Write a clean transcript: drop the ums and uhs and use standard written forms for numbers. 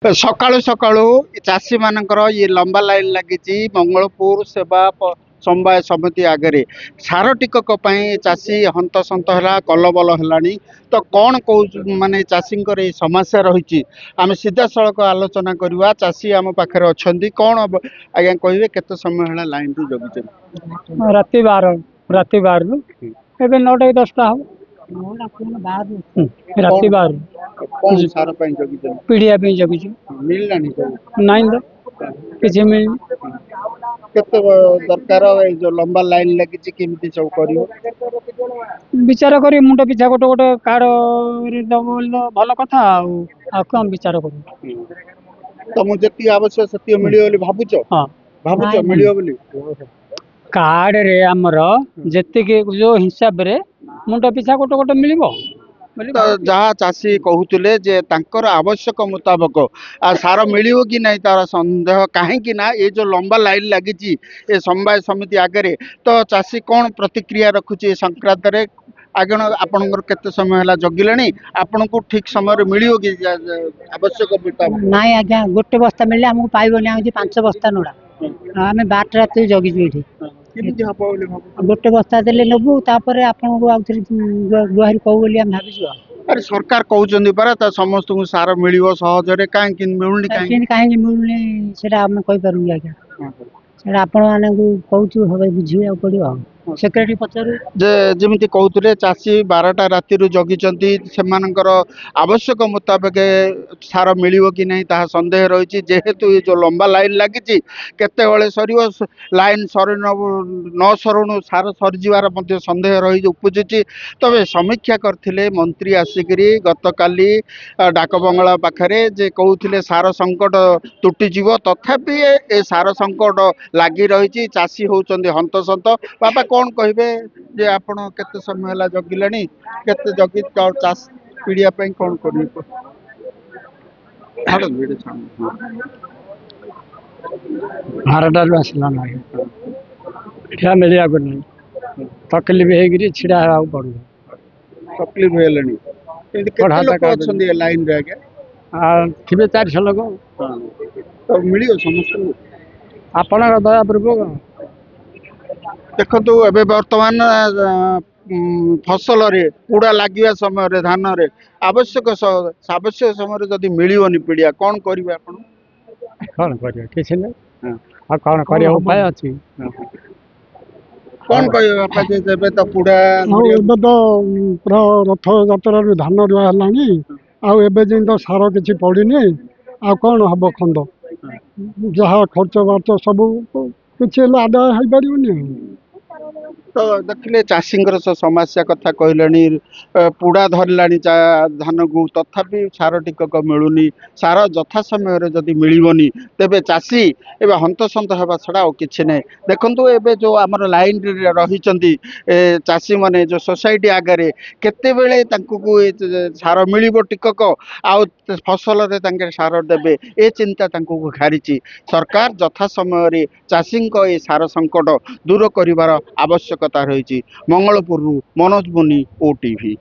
ସକାଳୁ ସକାଳୁ ଚାଷୀ ମାନଙ୍କର ଇଏ ଲମ୍ବା ଲାଇନ ଲାଗିଛି ମଙ୍ଗଳପୁର ସେବା ସମବାୟ ସମିତି ଆଗରେ ସାର ଟିକକ ପାଇଁ ଚାଷୀ ହନ୍ତସନ୍ତ ହେଲା କଲବଲ ହେଲାଣି। ତ କ'ଣ କହୁଛୁ ମାନେ ଚାଷୀଙ୍କର ଏଇ ସମସ୍ୟା ରହିଛି ଆମେ ସିଧାସଳଖ ଆଲୋଚନା କରିବା। ଚାଷୀ ଆମ ପାଖରେ ଅଛନ୍ତି, କ'ଣ ଆଜ୍ଞା କହିବେ କେତେ ସମୟ ହେଲା ଲାଇନରୁ ଜଗିଛନ୍ତି? ରାତି 12 ରାତି 12ରୁ ଏବେ 9ଟା କି 10ଟା ହବ। ରାତି 12 କ'ଣ ସାର ପାଇଁ ଜଗିଛନ୍ତି? ପିଡ଼ିଆ ପାଇଁ ଜଗିଛୁ। ମିଳିଲାଣି ସବୁ? ନାଇଁ ତ କିଛି ମିଳିନି। କେତେ ଦରକାର? ଏଇ ଯୋଉ ଲମ୍ବା ଲାଇନ ଲାଗିଛି କେମିତି ସବୁ କରିବ? ବିଚାର କରି ମୁଣ୍ଡ ପିଛା ଗୋଟେ ଗୋଟେ କାର୍ଡ ଦବ ବୋଲି ତ ଭଲ କଥା। ଆଉ କ'ଣ ବିଚାର କରିବୁ? ତମକୁ ଯେତିକି ଆବଶ୍ୟକ ସେତିକି ମିଳିବ ବୋଲି ଭାବୁଛ? ହଁ, ଭାବୁଛ ମିଳିବ ବୋଲି? କାର୍ଡରେ ଆମର ଯେତିକି ଯୋଉ ହିସାବରେ ମୁଣ୍ଡ ପିଛା ଗୋଟେ ଗୋଟେ ମିଳିବ ବୋଲି ତ ଯାହା ଚାଷୀ କହୁଥିଲେ ଯେ ତାଙ୍କର ଆବଶ୍ୟକ ମୁତାବକ ସାର ମିଳିବ କି ନାହିଁ ତାର ସନ୍ଦେହ। କାହିଁକି ନା ଏ ଯୋଉ ଲମ୍ବା ଲାଇନ ଲାଗିଛି ଏ ସମବାୟ ସମିତି ଆଗରେ, ତ ଚାଷୀ କ'ଣ ପ୍ରତିକ୍ରିୟା ରଖୁଛି ଏ ସଂକ୍ରାନ୍ତରେ? ଆଜ୍ଞା ଆପଣଙ୍କର କେତେ ସମୟ ହେଲା ଜଗିଲେଣି? ଆପଣଙ୍କୁ ଠିକ ସମୟରେ ମିଳିବ କି ଆବଶ୍ୟକ ମୁତାବକ? ନାଇଁ ଆଜ୍ଞା, ଗୋଟେ ବସ୍ତା ମିଳିଲେ ଆମକୁ ପାଇବନି। ଆମେ 5 ବସ୍ତା ନୋଡ଼ା ଆମେ 12ଟା ରାତିରୁ ଜଗିଛୁ ଏଠି। କେମିତି ହବ ବୋଲି ଭାବୁଛ? ଗୋଟେ ବସ୍ତା ଦେଲେ ନେବୁ, ତାପରେ ଆପଣଙ୍କୁ ଆଉଥରେ ଗୁହାରି କହୁ ବୋଲି ଆମେ ଭାବିଛୁ। ଆରେ ସରକାର କହୁଛନ୍ତି ପରା ତା ସମସ୍ତଙ୍କୁ ସାର ମିଳିବ ସହଜରେ, କାହିଁକି ମିଳୁନି? କାହିଁକି ମିଳୁନି ସେଟା ଆମେ କହିପାରୁନି ଆଜ୍ଞା। ସେଟା ଆପଣ ମାନଙ୍କୁ କହୁଛୁ, હવે ବୁଝିବାକୁ ପଡିବ। ସେକ୍ରେଟାରୀ ପଚାରୁ। ଯେ ଯେମିତି କହୁଥିଲେ ଚାଷୀ 12ଟା ରାତିରୁ ଜଗିଛନ୍ତି, ସେମାନଙ୍କର ଆବଶ୍ୟକ ମୁତାବକ ସାର ମିଳିବ କି ନାହିଁ ତାହା ସନ୍ଦେହ ରହିଛି। ଯେହେତୁ ଏ ଯୋଉ ଲମ୍ବା ଲାଇନ ଲାଗିଛି କେତେବେଳେ ସରିବ, ଲାଇନ ନ ସରୁଣୁ ସାର ସରିଯିବାର ମଧ୍ୟ ସନ୍ଦେହ ରହି ଉପୁଜୁଛି। ତବେ ସମୀକ୍ଷା କରିଥିଲେ ମନ୍ତ୍ରୀ ଆସିକିରି ଗତକାଲି ଡାକବଙ୍ଗଳା ପାଖରେ, ଯେ କହୁଥିଲେ ସାର ସଙ୍କଟ ତୁଟିଯିବ। ତଥାପି ଏ ସାର ସଙ୍କଟ ଲାଗି ରହିଛି, ଚାଷୀ ହଉଛନ୍ତି ହନ୍ତସନ୍ତ। ବାପା କ'ଣ କହିବେ ଯେ ଆପଣ କେତେ ସମୟ ହେଲା ଜଗିଲେଣି? କେତେ ଜଗି ଚାଷ ପିଡ଼ିଆ ପାଇଁ କ'ଣ କରିବେ? 12ଟାରୁ ଆସିଲା ନାହିଁ, ଠିଆ ମିଳିବାକୁ ନାହିଁ। ତକଲିଫ ହେଇକିରି ଛିଡ଼ା ହେବାକୁ ପଡୁଛି। ତକଲିଫ ହେଲେଣି? କେତେ ଲୋକ ଅଛନ୍ତି ଏ ଲାଇନରେ ଆଜ୍ଞା? ଥିବେ 400 ଲୋକ। ତ ମିଳିବ ସମସ୍ତଙ୍କୁ? ଆପଣଙ୍କ ଦୟା ପୂର୍ବକ। ଦେଖନ୍ତୁ ଏବେ ବର୍ତ୍ତମାନ ଫସଲରେ ପୁଡ଼ା ଲାଗିବା ସମୟରେ ଧାନରେ ଆବଶ୍ୟକ ସମୟରେ ଯଦି ମିଳିବନି ପିଡ଼ିଆ, କ'ଣ କରିବେ ଆପଣ? କ'ଣ କରିବା? କିଛି ନାହିଁ। ଆଉ କ'ଣ କରିବା? ଉପାୟ ଅଛି? କ'ଣ କହିବେ ବାପା ଯେ ଏବେ ତ ପୁଡ଼ା? ଏବେ ତ ପୁରା ରଥଯାତ୍ରାରୁ ଧାନ ରୁଆ ହେଲାଣି, ଆଉ ଏବେ ଯେମିତି ତ ସାର କିଛି ପଡ଼ିନି। ଆଉ କ'ଣ ହବ? ଖଣ୍ଡ ଯାହା ଖର୍ଚ୍ଚ ବାର୍ଚ୍ଚ ସବୁ କିଛି ହେଲେ ଆଦାୟ ହେଇପାରିବନି। ତ ଦେଖିଲେ ଚାଷୀଙ୍କର ସମସ୍ୟା କଥା କହିଲେଣି। ପୁଡ଼ା ଧରିଲାଣି ଧାନକୁ, ତଥାପି ସାର ଟିକକ ମିଳୁନି। ସାର ଯଥା ସମୟରେ ଯଦି ମିଳିବନି ତେବେ ଚାଷୀ ଏବେ ହନ୍ତସନ୍ତ ହେବା ଛଡ଼ା ଆଉ କିଛି ନାହିଁ। ଦେଖନ୍ତୁ ଏବେ ଯେଉଁ ଆମର ଲାଇନରେ ରହିଛନ୍ତି ଚାଷୀମାନେ, ଯେଉଁ ସୋସାଇଟି ଆଗରେ କେତେବେଳେ ତାଙ୍କୁ ସାର ମିଳିବ ଟିକକ, ଆଉ ଫସଲରେ ତାଙ୍କେ ସାର ଦେବେ, ଏ ଚିନ୍ତା ତାଙ୍କୁ ଘାରିଛି। ସରକାର ଯଥା ସମୟରେ ଚାଷୀଙ୍କ ଏ ସାର ସଙ୍କଟ ଦୂର କରିବାର ଆବଶ୍ୟକତା ରହିଛି। ମଙ୍ଗଳପୁରରୁ ମନୋଜ ମୁନି, OTV।